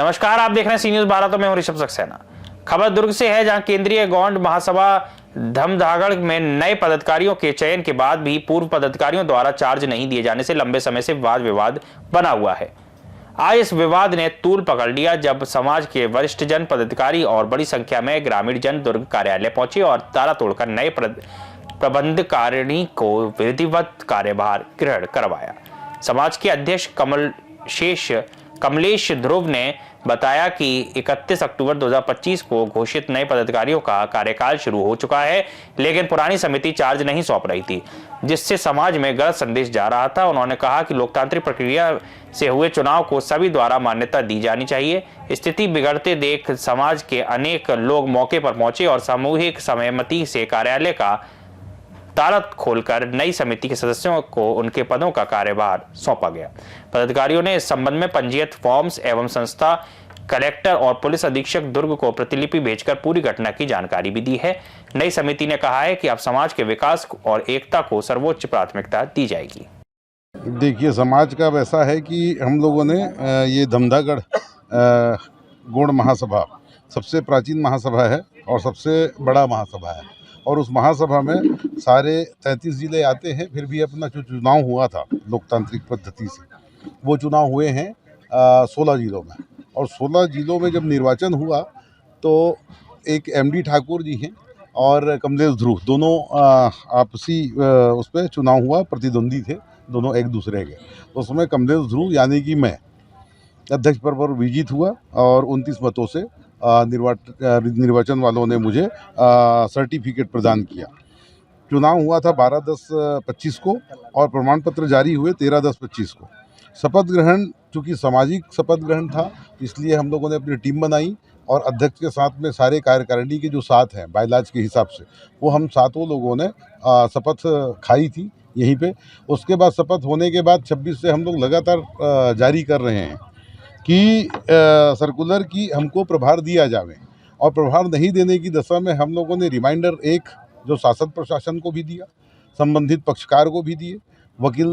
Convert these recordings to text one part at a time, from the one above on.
नमस्कार, आप देख रहे हैं सी न्यूज 12। तो मैं हूं ऋषभ सक्सेना। खबर दुर्ग से है, जहां केंद्रीय गौंड महासभा धमधागड़ में नए पदाधिकारियों के चयन के बाद भी पूर्व पदाधिकारियों द्वारा चार्ज नहीं दिए जाने से लंबे समय से वाद विवाद बना हुआ है। आज इस विवाद ने तूल पकड़ लिया जब समाज के वरिष्ठ जन, पदाधिकारी और बड़ी संख्या में ग्रामीण जन दुर्ग कार्यालय पहुंचे और ताला तोड़कर नए प्रबंधकारिणी को विधिवत कार्यभार ग्रहण करवाया। समाज के अध्यक्ष कमलेश ध्रुव ने बताया कि 31 अक्टूबर 2025 को घोषित नए पदाधिकारियों का कार्यकाल शुरू हो चुका है, लेकिन पुरानी समिति चार्ज नहीं सौंप रही थी, जिससे समाज में गलत संदेश जा रहा था। उन्होंने कहा कि लोकतांत्रिक प्रक्रिया से हुए चुनाव को सभी द्वारा मान्यता दी जानी चाहिए। स्थिति बिगड़ते देख समाज के अनेक लोग मौके पर पहुंचे और सामूहिक सहमति से कार्यालय का ताला खोलकर नई समिति के सदस्यों को उनके पदों का कार्यभार सौंपा गया। पदाधिकारियों ने इस संबंध में पंजीयत फॉर्म्स एवं संस्था, कलेक्टर और पुलिस अधीक्षक दुर्ग को प्रतिलिपि भेजकर पूरी घटना की जानकारी भी दी है। नई समिति ने कहा है कि अब समाज के विकास और एकता को सर्वोच्च प्राथमिकता दी जाएगी। देखिए, समाज का वैसा है कि हम लोगों ने ये धमधागड़ गौड़ महासभा सबसे प्राचीन महासभा है और सबसे बड़ा महासभा है, और उस महासभा में सारे 33 जिले आते हैं। फिर भी अपना जो चुनाव हुआ था लोकतांत्रिक पद्धति से, वो चुनाव हुए हैं 16 जिलों में, और 16 जिलों में जब निर्वाचन हुआ तो एक एमडी ठाकुर जी हैं और कमलेश ध्रुव दोनों आपसी उस पर चुनाव हुआ, प्रतिद्वंदी थे दोनों एक दूसरे के। उसमें कमलेश ध्रुव यानी कि मैं अध्यक्ष पर विजित हुआ और 29 मतों से निर्वाचन वालों ने मुझे सर्टिफिकेट प्रदान किया। चुनाव हुआ था 12/10/25 को और प्रमाण पत्र जारी हुए 13/10/25 को। शपथ ग्रहण चूँकि सामाजिक शपथ ग्रहण था, इसलिए हम लोगों ने अपनी टीम बनाई और अध्यक्ष के साथ में सारे कार्यकारिणी के जो साथ हैं बायलाज के हिसाब से, वो हम सातों लोगों ने शपथ खाई थी यहीं पे। उसके बाद शपथ होने के बाद 26 से हम लोग लगातार जारी कर रहे हैं कि सर्कुलर की हमको प्रभार दिया जावे, और प्रभार नहीं देने की दशा में हम लोगों ने रिमाइंडर एक जो शासन प्रशासन को भी दिया, संबंधित पक्षकार को भी दिए, वकील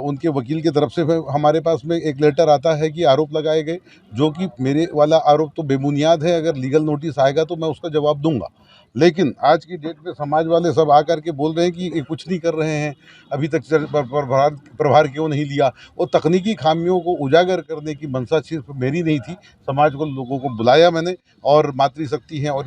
उनके वकील की तरफ से हमारे पास में एक लेटर आता है कि आरोप लगाए गए, जो कि मेरे वाला आरोप तो बेबुनियाद है। अगर लीगल नोटिस आएगा तो मैं उसका जवाब दूंगा, लेकिन आज की डेट में समाज वाले सब आकर के बोल रहे हैं कि ये कुछ नहीं कर रहे हैं, अभी तक प्रभार क्यों नहीं लिया। वो तकनीकी खामियों को उजागर करने की मंशा सिर्फ मेरी नहीं थी, समाज को लोगों को बुलाया मैंने, और मातृशक्ति हैं और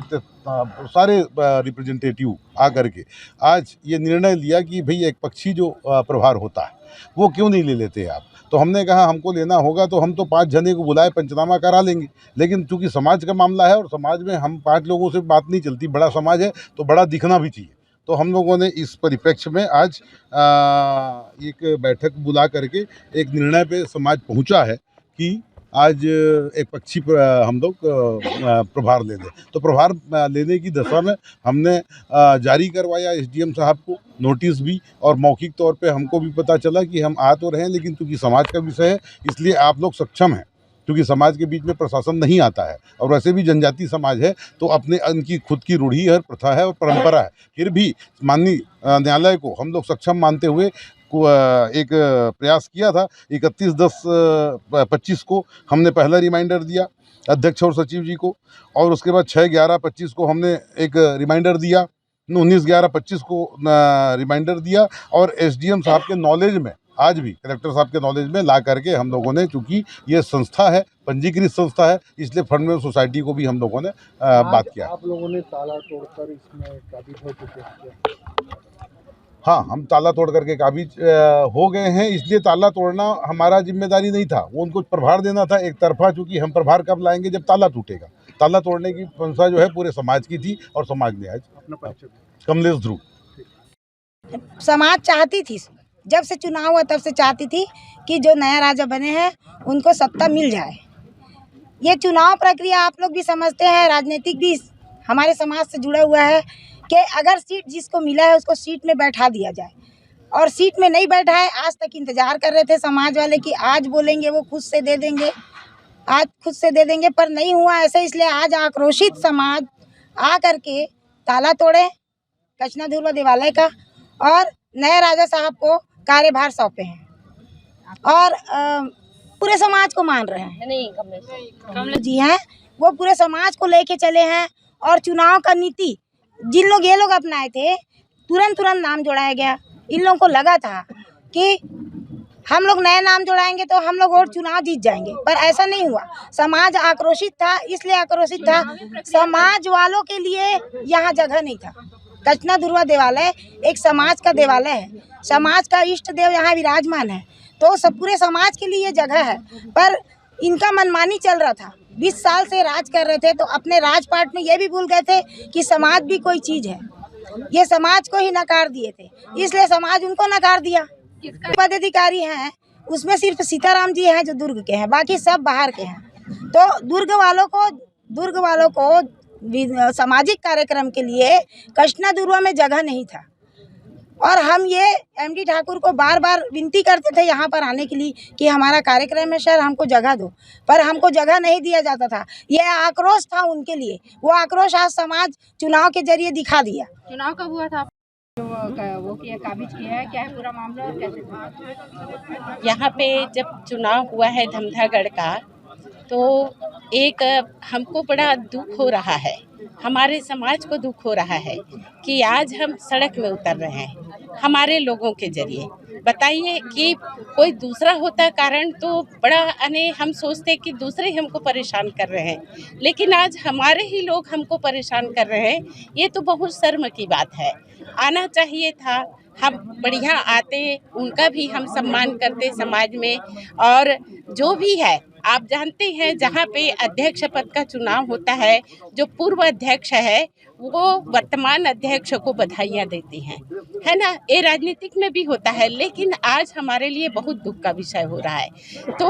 सारे रिप्रेजेंटेटिव आकर के आज ये निर्णय लिया कि भाई एक पक्षी जो प्रभार होता है वो क्यों नहीं ले लेते आप। तो हमने कहा हमको लेना होगा तो हम तो 5 जने को बुलाए पंचनामा करा लेंगे, लेकिन चूंकि समाज का मामला है और समाज में हम 5 लोगों से बात नहीं चलती, बड़ा समाज है तो बड़ा दिखना भी चाहिए। तो हम लोगों ने इस परिप्रेक्ष्य में आज एक बैठक बुला करके एक निर्णय पे समाज पहुंचा है कि आज एक पक्षी हम लोग प्रभार ले लें। तो प्रभार लेने की दशा में हमने जारी करवाया एसडीएम साहब को नोटिस भी, और मौखिक तौर पे हमको भी पता चला कि हम आ तो रहे हैं, लेकिन चूँकि समाज का विषय है इसलिए आप लोग सक्षम हैं, क्योंकि समाज के बीच में प्रशासन नहीं आता है और वैसे भी जनजाति समाज है तो अपने उनकी खुद की रूढ़ी है, प्रथा है और परंपरा है। फिर भी माननीय न्यायालय को हम लोग सक्षम मानते हुए एक प्रयास किया था। 31/10/25 को हमने पहला रिमाइंडर दिया अध्यक्ष और सचिव जी को, और उसके बाद 6/11/25 को हमने एक रिमाइंडर दिया, 19/11/25 को रिमाइंडर दिया, और एसडीएम साहब के नॉलेज में आज भी कलेक्टर साहब के नॉलेज में ला करके हम लोगों ने, चूँकि ये संस्था है, पंजीकृत संस्था है, इसलिए फंड में सोसाइटी को भी हम लोगों ने बात किया। आप लोगों ने ताला तोड़कर इसमें काबिज हो चुके हैं? हाँ, हम ताला तोड़ करके काबिज हो गए हैं। इसलिए ताला तोड़ना हमारा जिम्मेदारी नहीं था, वो उनको प्रभार देना था एक तरफा, चूँकि हम प्रभार कब लाएंगे जब ताला टूटेगा। ताला तोड़ने की मंशा जो है पूरे समाज की थी, और समाज ने आज कमलेश ध्रुव। समाज चाहती थी, जब से चुनाव हुआ तब से चाहती थी कि जो नया राजा बने हैं उनको सत्ता मिल जाए। ये चुनाव प्रक्रिया आप लोग भी समझते हैं, राजनीतिक भी हमारे समाज से जुड़ा हुआ है कि अगर सीट जिसको मिला है उसको सीट में बैठा दिया जाए, और सीट में नहीं बैठा है। आज तक इंतजार कर रहे थे समाज वाले कि आज बोलेंगे वो खुद से दे देंगे, आज खुद से दे देंगे, पर नहीं हुआ ऐसे। इसलिए आज आक्रोशित समाज आ करके ताला तोड़े कचना धुर्वा देवालय का और नए राजा साहब को कार्यभार सौंपे हैं। और पूरे समाज को मान रहे हैं। नहीं कमलेश जी हैं, वो पूरे समाज को लेके चले हैं। और चुनाव का नीति जिन लोग ये लोग अपनाए थे, तुरंत नाम जोड़ाया गया। इन लोगों को लगा था कि हम लोग नए नाम जोड़ाएंगे तो हम लोग और चुनाव जीत जाएंगे, पर ऐसा नहीं हुआ। समाज आक्रोशित था, इसलिए आक्रोशित था, समाज वालों के लिए यहाँ जगह नहीं था। कचना दुर्वा देवालय एक समाज का देवालय है, समाज का इष्ट देव यहाँ विराजमान है, तो सब पूरे समाज के लिए जगह है। पर इनका मनमानी चल रहा था, 20 साल से राज कर रहे थे, तो अपने राजपाट में ये भी भूल गए थे कि समाज भी कोई चीज़ है। ये समाज को ही नकार दिए थे, इसलिए समाज उनको नकार दिया। पदाधिकारी हैं उसमें सिर्फ सीताराम जी हैं जो दुर्ग के हैं, बाकी सब बाहर के हैं। तो दुर्ग वालों को सामाजिक कार्यक्रम के लिए कचना दुर्वा में जगह नहीं था। और हम ये एमडी ठाकुर को बार बार विनती करते थे यहाँ पर आने के लिए कि हमारा कार्यक्रम है सर, हमको जगह दो, पर हमको जगह नहीं दिया जाता था। ये आक्रोश था उनके लिए, वो आक्रोश आज समाज चुनाव के जरिए दिखा दिया। चुनाव कब हुआ था? वो किया, काबिज किया है, क्या है पूरा मामला और कैसे था? यहाँ पे जब चुनाव हुआ है धमधागढ़ का, तो एक हमको बड़ा दुख हो रहा है, हमारे समाज को दुख हो रहा है कि आज हम सड़क में उतर रहे हैं हमारे लोगों के जरिए। बताइए कि कोई दूसरा होता कारण तो बड़ा हम सोचते कि दूसरे हमको परेशान कर रहे हैं, लेकिन आज हमारे ही लोग हमको परेशान कर रहे हैं। ये तो बहुत शर्म की बात है। आना चाहिए था, हम बढ़िया आते, उनका भी हम सम्मान करते समाज में। और जो भी है, आप जानते हैं जहाँ पे अध्यक्ष पद का चुनाव होता है, जो पूर्व अध्यक्ष है वो वर्तमान अध्यक्ष को बधाइयाँ देते हैं, है ना। ये राजनीतिक में भी होता है, लेकिन आज हमारे लिए बहुत दुख का विषय हो रहा है। तो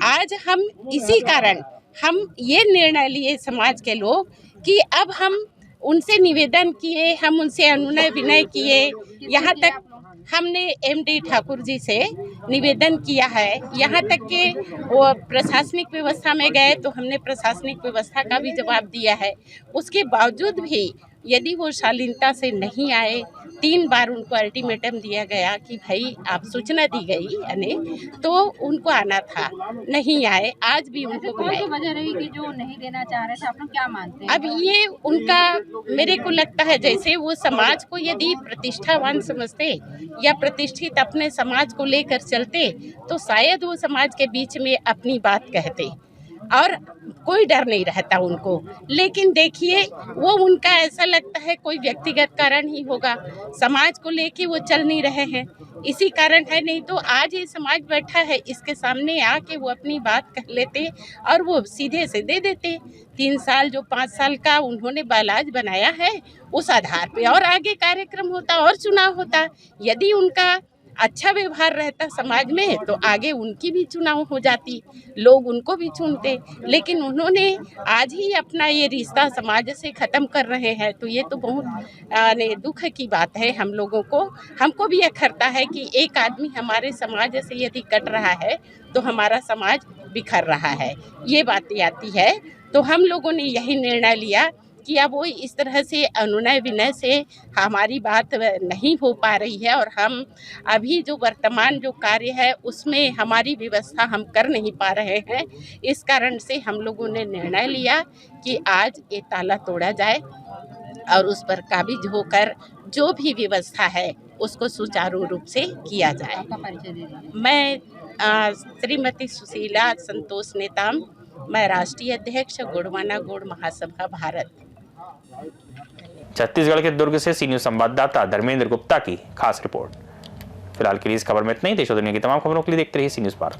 आज हम इसी कारण हम ये निर्णय लिए समाज के लोग कि अब हम उनसे निवेदन किए, हम उनसे अनुनय विनय किए, यहाँ तक हमने एमडी ठाकुर जी से निवेदन किया है, यहाँ तक कि वो प्रशासनिक व्यवस्था में गए तो हमने प्रशासनिक व्यवस्था का भी जवाब दिया है। उसके बावजूद भी यदि वो शालीनता से नहीं आए, 3 बार उनको अल्टीमेटम दिया गया कि भाई आप सूचना दी गई यानी तो उनको आना था, नहीं आए। आज भी उनको बुलाए। वजह रही कि जो नहीं देना चाह रहे थे, आप लोग क्या मानते हैं? अब ये उनका, मेरे को लगता है जैसे वो समाज को यदि प्रतिष्ठावान समझते या प्रतिष्ठित अपने समाज को लेकर चलते, तो शायद वो समाज के बीच में अपनी बात कहते और कोई डर नहीं रहता उनको। लेकिन देखिए, वो उनका ऐसा लगता है कोई व्यक्तिगत कारण ही होगा, समाज को लेके वो चल नहीं रहे हैं, इसी कारण है। नहीं तो आज ये समाज बैठा है, इसके सामने आके वो अपनी बात कह लेते और वो सीधे से दे देते। 3 साल जो 5 साल का उन्होंने बालाज बनाया है, उस आधार पे और आगे कार्यक्रम होता और चुनाव होता। यदि उनका अच्छा व्यवहार रहता समाज में तो आगे उनकी भी चुनाव हो जाती, लोग उनको भी चुनते। लेकिन उन्होंने आज ही अपना ये रिश्ता समाज से ख़त्म कर रहे हैं, तो ये तो बहुत दुख की बात है हम लोगों को। हमको भी अखरता है कि एक आदमी हमारे समाज से यदि कट रहा है तो हमारा समाज बिखर रहा है, ये बातें आती है। तो हम लोगों ने यही निर्णय लिया कि अब वो इस तरह से अनुनय विनय से हमारी बात नहीं हो पा रही है, और हम अभी जो वर्तमान जो कार्य है उसमें हमारी व्यवस्था हम कर नहीं पा रहे हैं। इस कारण से हम लोगों ने निर्णय लिया कि आज ये ताला तोड़ा जाए और उस पर काबिज होकर जो भी व्यवस्था है उसको सुचारू रूप से किया जाए। आपका परिचय दे दीजिए। मैं श्रीमती सुशीला संतोष नेताम, मैं राष्ट्रीय अध्यक्ष गोंडवाना गौड़ महासभा भारत। छत्तीसगढ़ के दुर्ग से सी न्यूज संवाददाता धर्मेंद्र गुप्ता की खास रिपोर्ट। फिलहाल के लिए इस खबर में इतना ही। देश और दुनिया की तमाम खबरों के लिए देखते रहिए सी न्यूज भारत।